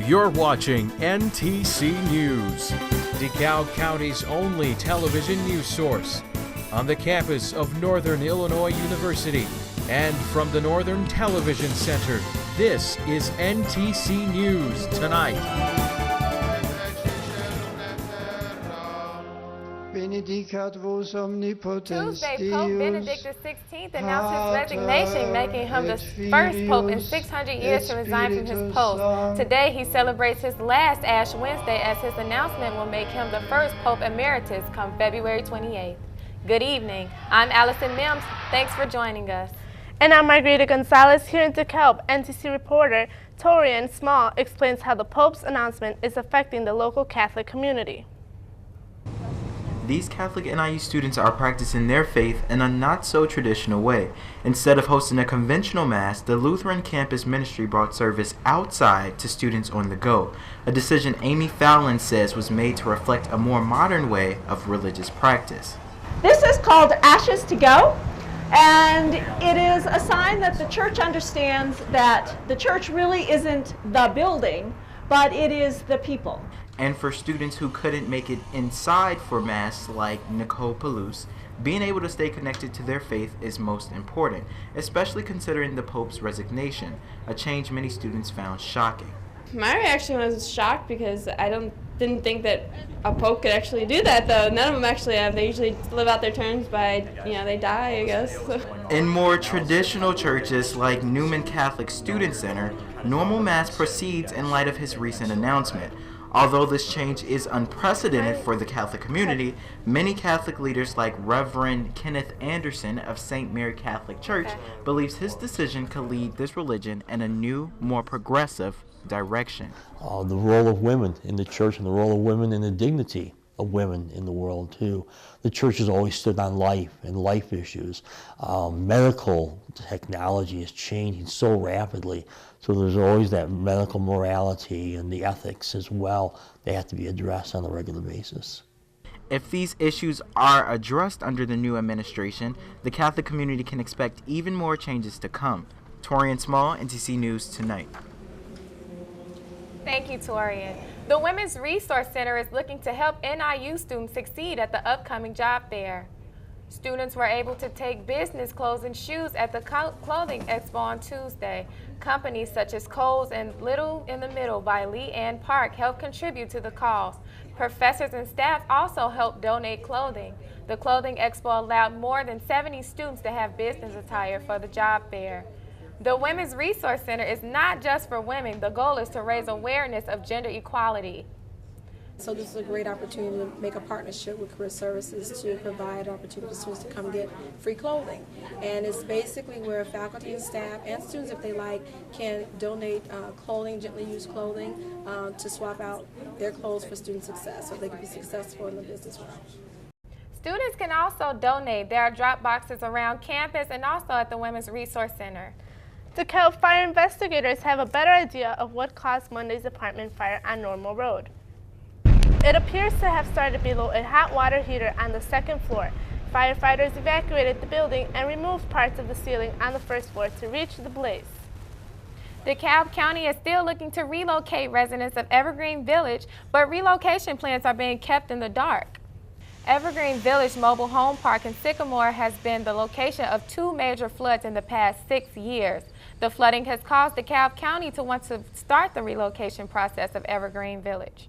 You're watching NTC News, DeKalb County's only television news source, on the campus of Northern Illinois University and from the Northern Television Center. This is NTC News Tonight. Tuesday, Pope Benedict XVI announced his resignation, making him the first pope in 600 years to resign from his post. Today, he celebrates his last Ash Wednesday, as his announcement will make him the first Pope Emeritus come February 28th. Good evening. I'm Allisyn Mims. Thanks for joining us. And I'm Margarita Gonzalez here in DeKalb. NTC reporter Taurean explains how the Pope's announcement is affecting the local Catholic community. These Catholic NIU students are practicing their faith in a not-so-traditional way. Instead of hosting a conventional Mass, the Lutheran campus ministry brought service outside to students on the go, a decision Amy Fallon says was made to reflect a more modern way of religious practice. This is called Ashes to Go, and it is a sign that the church understands that the church really isn't the building, but it is the people. And for students who couldn't make it inside for Mass, like Nicole Palouse, being able to stay connected to their faith is most important, especially considering the Pope's resignation, a change many students found shocking. My reaction was shocked because I didn't think that a Pope could actually do that, though. None of them actually have. They usually live out their terms by, they die, I guess. In more traditional churches like Newman Catholic Student Center, normal Mass proceeds in light of his recent announcement. Although this change is unprecedented for the Catholic community, many Catholic leaders like Reverend Kenneth Anderson of St. Mary Catholic Church believes his decision could lead this religion in a new, more progressive direction. The role of women in the church and the role of women and the dignity of women in the world too. The church has always stood on life and life issues. Medical technology is changing so rapidly, so there's always that medical morality and the ethics as well. They have to be addressed on a regular basis. If these issues are addressed under the new administration, the Catholic community can expect even more changes to come. Taurean, NTC News Tonight. Thank you, Taurean. The Women's Resource Center is looking to help NIU students succeed at the upcoming job fair. Students were able to take business clothes and shoes at the Clothing Expo on Tuesday. Companies such as Kohl's and Little in the Middle by Lee Ann Park helped contribute to the cause. Professors and staff also helped donate clothing. The Clothing Expo allowed more than 70 students to have business attire for the job fair. The Women's Resource Center is not just for women. The goal is to raise awareness of gender equality. So this is a great opportunity to make a partnership with Career Services to provide opportunities for students to come get free clothing. And it's basically where faculty and staff and students, if they like, can donate clothing, gently used clothing, to swap out their clothes for student success so they can be successful in the business world. Students can also donate. There are drop boxes around campus and also at the Women's Resource Center. DeKalb Fire investigators have a better idea of what caused Monday's apartment fire on Normal Road. It appears to have started below a hot water heater on the second floor. Firefighters evacuated the building and removed parts of the ceiling on the first floor to reach the blaze. DeKalb County is still looking to relocate residents of Evergreen Village, but relocation plans are being kept in the dark. Evergreen Village Mobile Home Park in Sycamore has been the location of 2 major floods in the past 6 years. The flooding has caused DeKalb County to want to start the relocation process of Evergreen Village.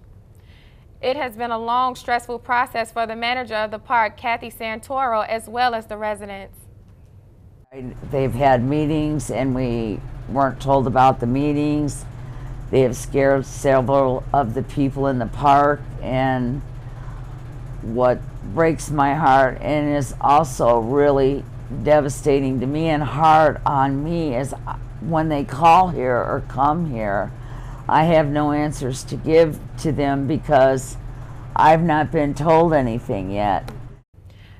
It has been a long, stressful process for the manager of the park, Kathy Santoro, as well as the residents. They've had meetings and we weren't told about the meetings. They have scared several of the people in the park, and what breaks my heart and is also really devastating to me and hard on me is when they call here or come here, I have no answers to give to them because I've not been told anything yet.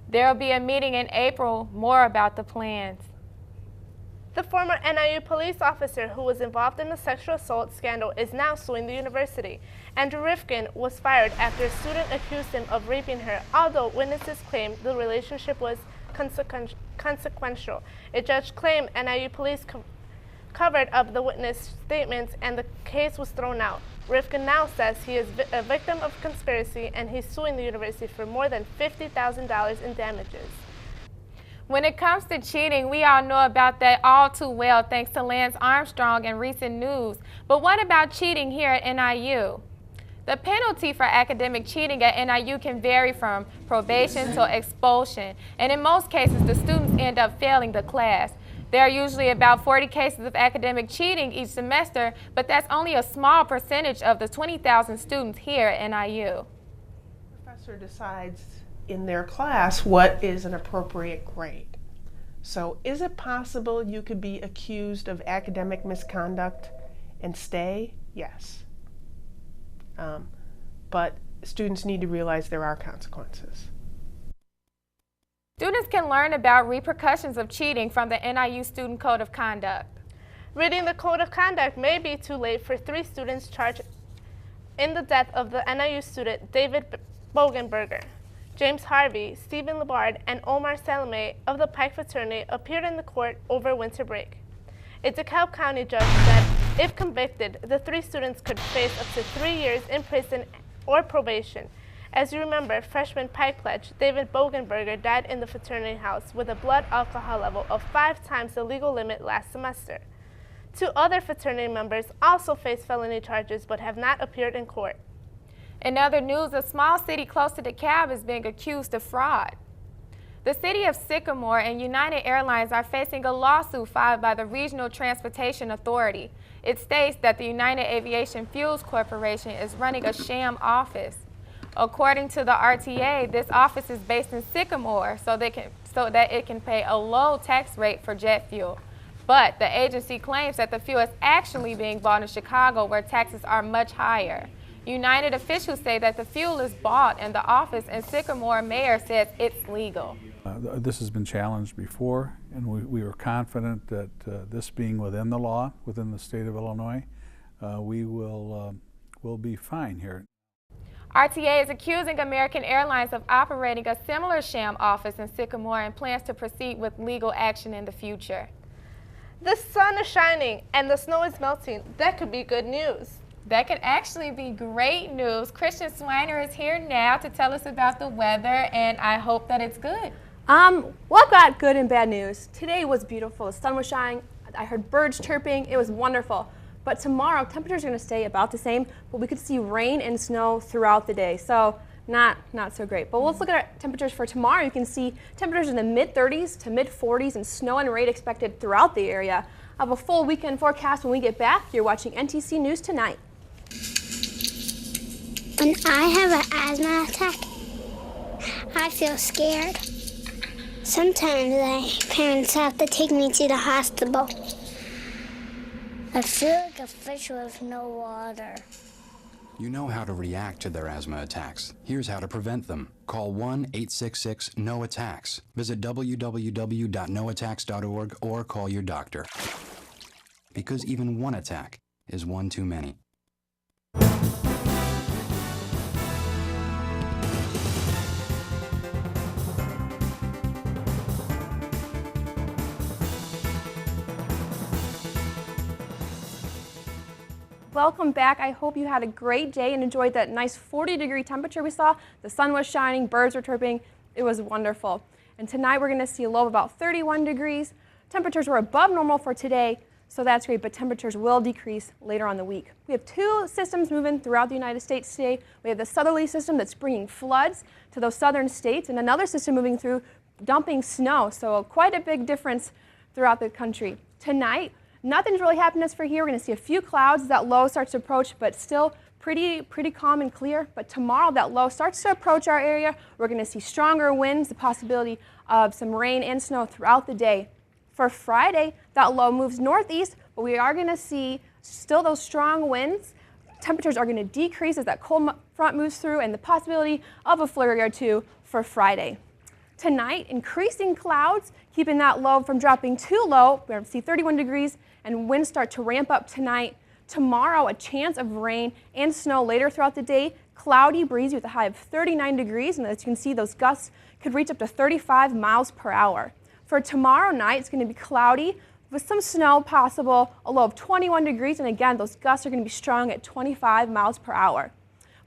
There will be a meeting in April, more about the plans. The former NIU police officer who was involved in the sexual assault scandal is now suing the university. Andrew Rifkin was fired after a student accused him of raping her, although witnesses claimed the relationship was consequential. A judge claimed NIU police covered up the witness statements and the case was thrown out. Rivkin now says he is a victim of conspiracy and he's suing the university for more than $50,000 in damages. When it comes to cheating, we all know about that all too well thanks to Lance Armstrong in recent news. But what about cheating here at NIU? The penalty for academic cheating at NIU can vary from probation to expulsion, and in most cases the students end up failing the class. There are usually about 40 cases of academic cheating each semester, but that's only a small percentage of the 20,000 students here at NIU. The professor decides in their class what is an appropriate grade. So is it possible you could be accused of academic misconduct and stay? Yes. But students need to realize there are consequences. Students can learn about repercussions of cheating from the NIU Student Code of Conduct. Reading the Code of Conduct may be too late for 3 students charged in the death of the NIU student David Bogenberger. James Harvey, Stephen Labard, and Omar Salome of the Pike fraternity appeared in the court over winter break. A DeKalb County judge said if convicted, the 3 students could face up to 3 years in prison or probation. As you remember, freshman Pike pledge David Bogenberger died in the fraternity house with a blood alcohol level of 5 times the legal limit last semester. 2 other fraternity members also face felony charges but have not appeared in court. In other news, a small city close to DeKalb is being accused of fraud. The city of Sycamore and United Airlines are facing a lawsuit filed by the Regional Transportation Authority. It states that the United Aviation Fuels Corporation is running a sham office. According to the RTA, this office is based in Sycamore so that it can pay a low tax rate for jet fuel. But the agency claims that the fuel is actually being bought in Chicago, where taxes are much higher. United officials say that the fuel is bought in the office, and Sycamore mayor says it's legal. This has been challenged before, and we were confident that this being within the law, within the state of Illinois, we will be fine here. RTA is accusing American Airlines of operating a similar sham office in Sycamore and plans to proceed with legal action in the future. The sun is shining and the snow is melting. That could be good news. That could actually be great news. Cwynar is here now to tell us about the weather, and I hope that it's good. Well, I've got good and bad news. Today was beautiful. The sun was shining. I heard birds chirping. It was wonderful. But tomorrow, temperatures are going to stay about the same, but we could see rain and snow throughout the day. So not so great. But let's look at our temperatures for tomorrow. You can see temperatures in the mid-30s to mid-40s and snow and rain expected throughout the area. I have a full weekend forecast when we get back. You're watching NTC News Tonight. When I have an asthma attack, I feel scared. Sometimes my parents have to take me to the hospital. I feel like a fish with no water. You know how to react to their asthma attacks. Here's how to prevent them. Call 1-866-NO-ATTACKS. Visit www.noattacks.org or call your doctor. Because even one attack is one too many. Welcome back. I hope you had a great day and enjoyed that nice 40-degree temperature we saw. The sun was shining, birds were chirping. It was wonderful. And tonight we're going to see a low of about 31 degrees. Temperatures were above normal for today, so that's great, but temperatures will decrease later on the week. We have 2 systems moving throughout the United States today. We have the southerly system that's bringing floods to those southern states, and another system moving through dumping snow, so quite a big difference throughout the country. Tonight, nothing's really happening us for here. We're going to see a few clouds. That low starts to approach, but still pretty calm and clear. But tomorrow, that low starts to approach our area. We're going to see stronger winds, the possibility of some rain and snow throughout the day. For Friday, that low moves northeast, but we are going to see still those strong winds. Temperatures are going to decrease as that cold front moves through, and the possibility of a flurry or 2 for Friday. Tonight, increasing clouds, keeping that low from dropping too low. We're going to see 31 degrees, and winds start to ramp up tonight. Tomorrow, a chance of rain and snow later throughout the day. Cloudy, breezy with a high of 39 degrees, and as you can see, those gusts could reach up to 35 miles per hour. For tomorrow night, it's going to be cloudy, with some snow possible, a low of 21 degrees, and again, those gusts are going to be strong at 25 miles per hour.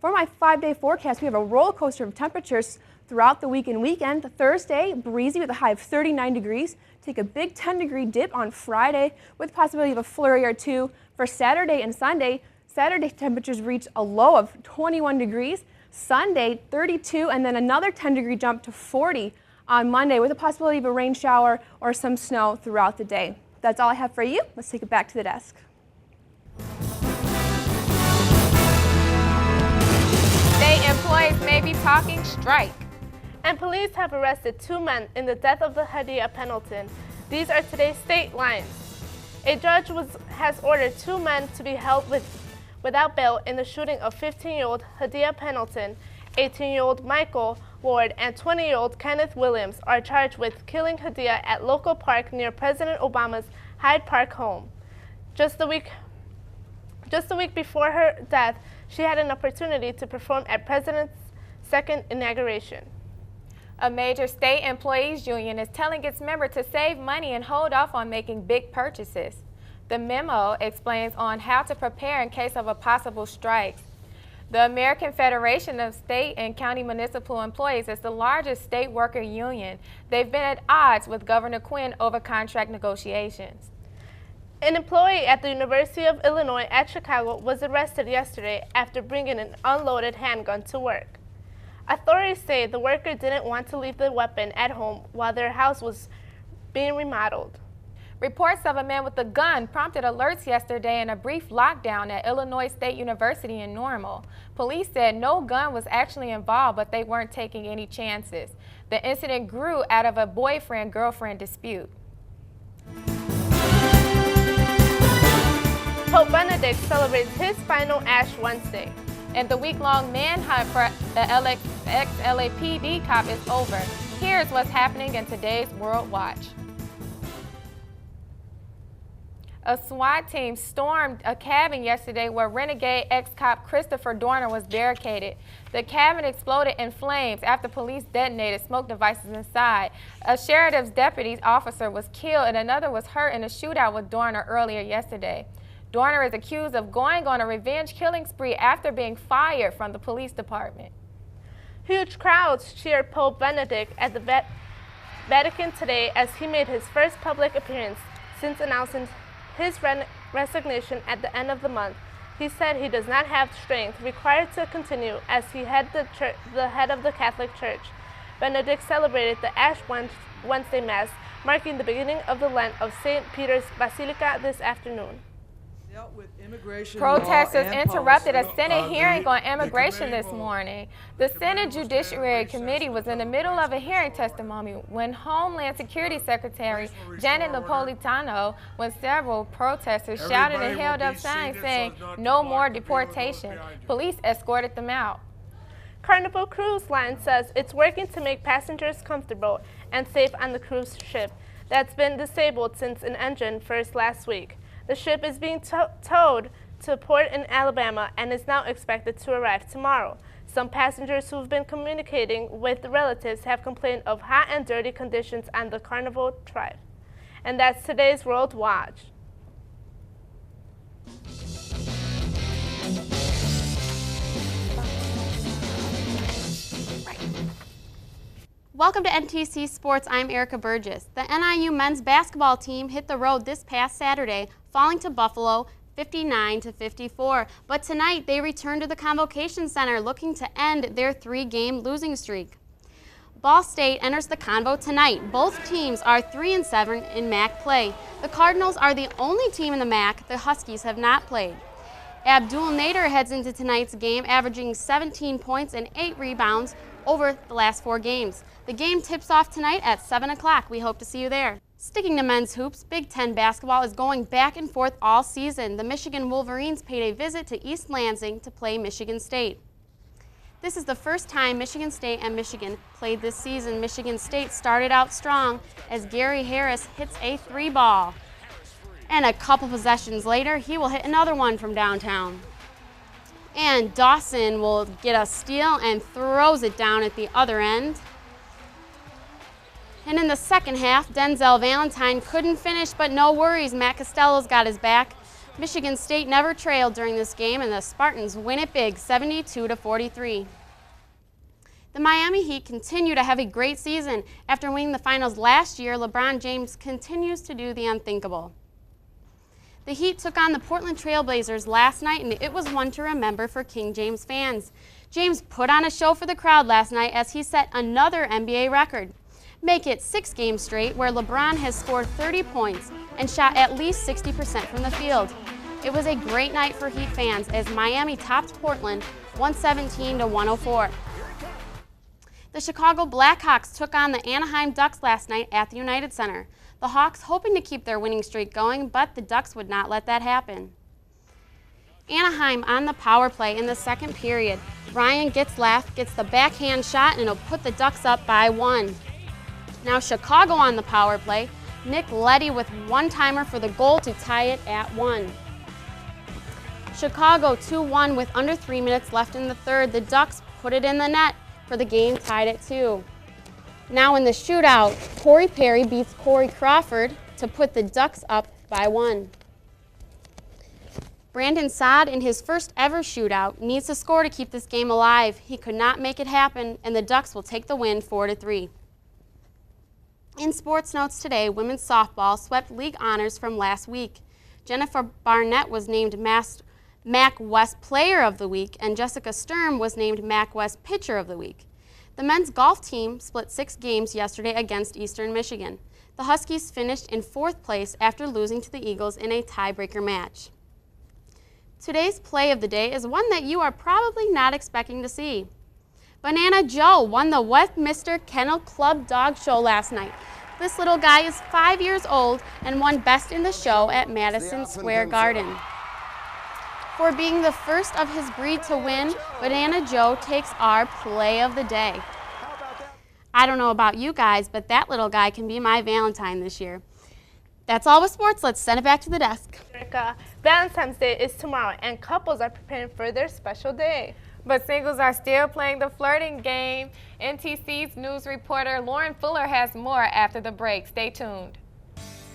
For my 5-day forecast, we have a roller coaster of temperatures throughout the week and weekend. Thursday, breezy with a high of 39 degrees. Take a big 10-degree dip on Friday with possibility of a flurry or two. For Saturday and Sunday, Saturday temperatures reach a low of 21 degrees. Sunday, 32, and then another 10-degree jump to 40 on Monday with a possibility of a rain shower or some snow throughout the day. That's all I have for you. Let's take it back to the desk. State employees may be talking strike. And police have arrested 2 men in the death of the Hadia Pendleton. These are today's state lines. A judge has ordered 2 men to be held without bail in the shooting of 15-year-old Hadia Pendleton. 18-year-old Michael Ward and 20-year-old Kenneth Williams are charged with killing Hadia at local park near President Obama's Hyde Park home. Just a week before her death, she had an opportunity to perform at President's second inauguration. A major state employees union is telling its members to save money and hold off on making big purchases. The memo explains on how to prepare in case of a possible strike. The American Federation of State and County Municipal Employees is the largest state worker union. They've been at odds with Governor Quinn over contract negotiations. An employee at the University of Illinois at Chicago was arrested yesterday after bringing an unloaded handgun to work. Authorities say the worker didn't want to leave the weapon at home while their house was being remodeled. Reports of a man with a gun prompted alerts yesterday in a brief lockdown at Illinois State University in Normal. Police said no gun was actually involved, but they weren't taking any chances. The incident grew out of a boyfriend-girlfriend dispute. Pope Benedict celebrates his final Ash Wednesday. And the week-long manhunt for the ex-LAPD cop is over. Here's what's happening in today's World Watch. A SWAT team stormed a cabin yesterday where renegade ex-cop Christopher Dorner was barricaded. The cabin exploded in flames after police detonated smoke devices inside. A sheriff's deputy officer was killed and another was hurt in a shootout with Dorner earlier yesterday. Dorner is accused of going on a revenge killing spree after being fired from the police department. Huge crowds cheered Pope Benedict at the Vatican today as he made his first public appearance since announcing his resignation at the end of the month. He said he does not have strength required to continue as he head the head of the Catholic Church. Benedict celebrated the Ash Wednesday Mass, marking the beginning of the Lent of St. Peter's Basilica this afternoon. Protesters interrupted a Senate hearing on immigration this morning. The Senate Judiciary Committee was in the middle of a hearing testimony when Homeland Security Secretary Janet Napolitano, when several protesters shouted and held up signs saying, "No more deportation." Police escorted them out. Carnival Cruise Line says it's working to make passengers comfortable and safe on the cruise ship that's been disabled since an engine burst last week. The ship is being towed to a port in Alabama and is now expected to arrive tomorrow. Some passengers who've been communicating with relatives have complained of hot and dirty conditions on the Carnival tribe. And that's today's World Watch. Welcome to NTC Sports. I'm Erica Burgess. The NIU men's basketball team hit the road this past Saturday, falling to Buffalo 59-54. But tonight they return to the Convocation Center looking to end their 3-game losing streak. Ball State enters the Convo tonight. Both teams are 3-7 in MAC play. The Cardinals are the only team in the MAC the Huskies have not played. Abdul Nader heads into tonight's game averaging 17 points and 8 rebounds over the last 4 games. The game tips off tonight at 7 o'clock. We hope to see you there. Sticking to men's hoops, Big Ten basketball is going back and forth all season. The Michigan Wolverines paid a visit to East Lansing to play Michigan State. This is the first time Michigan State and Michigan played this season. Michigan State started out strong as Gary Harris hits a 3-ball. And a couple possessions later, he will hit another one from downtown. And Dawson will get a steal and throws it down at the other end. And in the second half, Denzel Valentine couldn't finish, but no worries, Matt Costello's got his back. Michigan State never trailed during this game, and the Spartans win it big, 72-43. The Miami Heat continue to have a great season. After winning the finals last year, LeBron James continues to do the unthinkable. The Heat took on the Portland Trail Blazers last night, and it was one to remember for King James fans. James put on a show for the crowd last night as he set another NBA record. Make it 6 games straight where LeBron has scored 30 points and shot at least 60% from the field. It was a great night for Heat fans as Miami topped Portland 117-104. The Chicago Blackhawks took on the Anaheim Ducks last night at the United Center. The Hawks hoping to keep their winning streak going, but the Ducks would not let that happen. Anaheim on the power play in the second period. Ryan Getzlaff gets the backhand shot and it'll put the Ducks up by 1. Now Chicago on the power play. Nick Leddy with one-timer for the goal to tie it at 1. Chicago 2-1 with under 3 minutes left in the third. The Ducks put it in the net for the game tied at 2. Now in the shootout, Corey Perry beats Corey Crawford to put the Ducks up by 1. Brandon Saad, in his first ever shootout, needs to score to keep this game alive. He could not make it happen, and the Ducks will take the win 4-3. In sports notes today, women's softball swept league honors from last week. Jennifer Barnett was named MAC West Player of the Week, and Jessica Sturm was named MAC West Pitcher of the Week. The men's golf team split 6 games yesterday against Eastern Michigan. The Huskies finished in 4th place after losing to the Eagles in a tiebreaker match. Today's play of the day is one that you are probably not expecting to see. Banana Joe won the Westminster Kennel Club Dog Show last night. This little guy is 5 years old and won Best in the Show at Madison Square Garden. For being the first of his breed to win, Banana Joe takes our play of the day. I don't know about you guys, but that little guy can be my Valentine this year. That's all with sports. Let's send it back to the desk. Valentine's Day is tomorrow, and couples are preparing for their special day. But singles are still playing the flirting game. NTC's news reporter Lauren Fuller has more after the break. Stay tuned.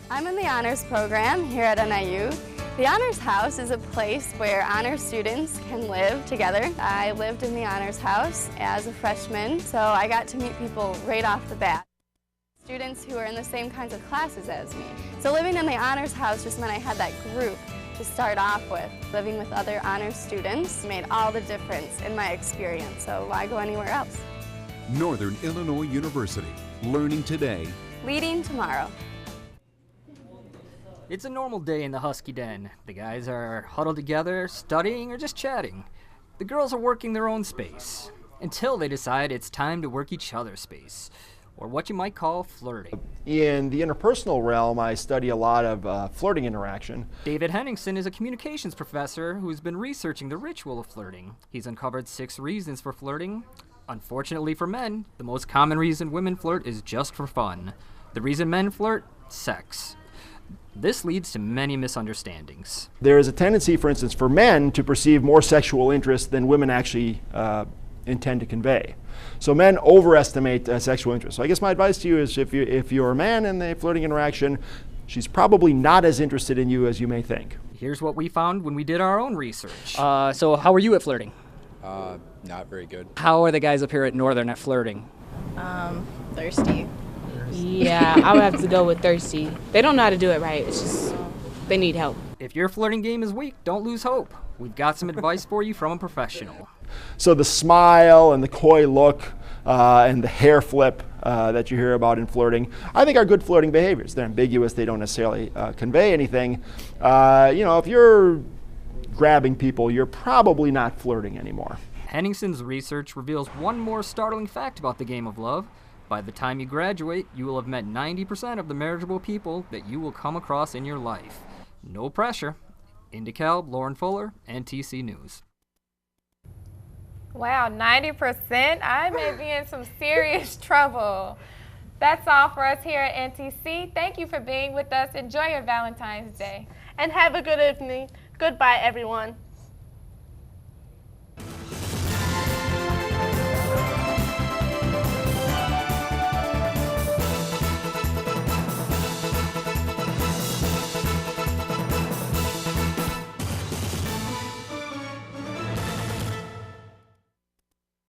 I'm in the honors program here at NIU. The Honors House is a place where honors students can live together. I lived in the Honors House as a freshman, so I got to meet people right off the bat. Students who are in the same kinds of classes as me. So living in the Honors House just meant I had that group to start off with. Living with other honors students made all the difference in my experience, so why go anywhere else? Northern Illinois University, learning today, leading tomorrow. It's a normal day in the Husky Den. The guys are huddled together, studying or just chatting. The girls are working their own space, until they decide it's time to work each other's space, or what you might call flirting. In the interpersonal realm, I study a lot of flirting interaction. David Henningsen is a communications professor who's been researching the ritual of flirting. He's uncovered 6 reasons for flirting. Unfortunately for men, the most common reason women flirt is just for fun. The reason men flirt? Sex. This leads to many misunderstandings. There is a tendency, for instance, for men to perceive more sexual interest than women actually intend to convey. So men overestimate sexual interest. So I guess my advice to you is if you're a man in the flirting interaction, she's probably not as interested in you as you may think. Here's what we found when we did our own research. So how are you at flirting? Not very good. How are the guys up here at Northern at flirting? Thirsty. Yeah, I would have to go with thirsty. They don't know how to do it right. It's just they need help. If your flirting game is weak, don't lose hope. We've got some advice for you from a professional. So the smile and the coy look and the hair flip that you hear about in flirting, I think are good flirting behaviors. They're ambiguous. They don't necessarily convey anything. If you're grabbing people, you're probably not flirting anymore. Henningsen's research reveals one more startling fact about the game of love. By the time you graduate, you will have met 90% of the marriageable people that you will come across in your life. No pressure. In DeKalb, Lauren Fuller, NTC News. Wow, 90%? I may be in some serious trouble. That's all for us here at NTC. Thank you for being with us. Enjoy your Valentine's Day. And have a good evening. Goodbye, everyone.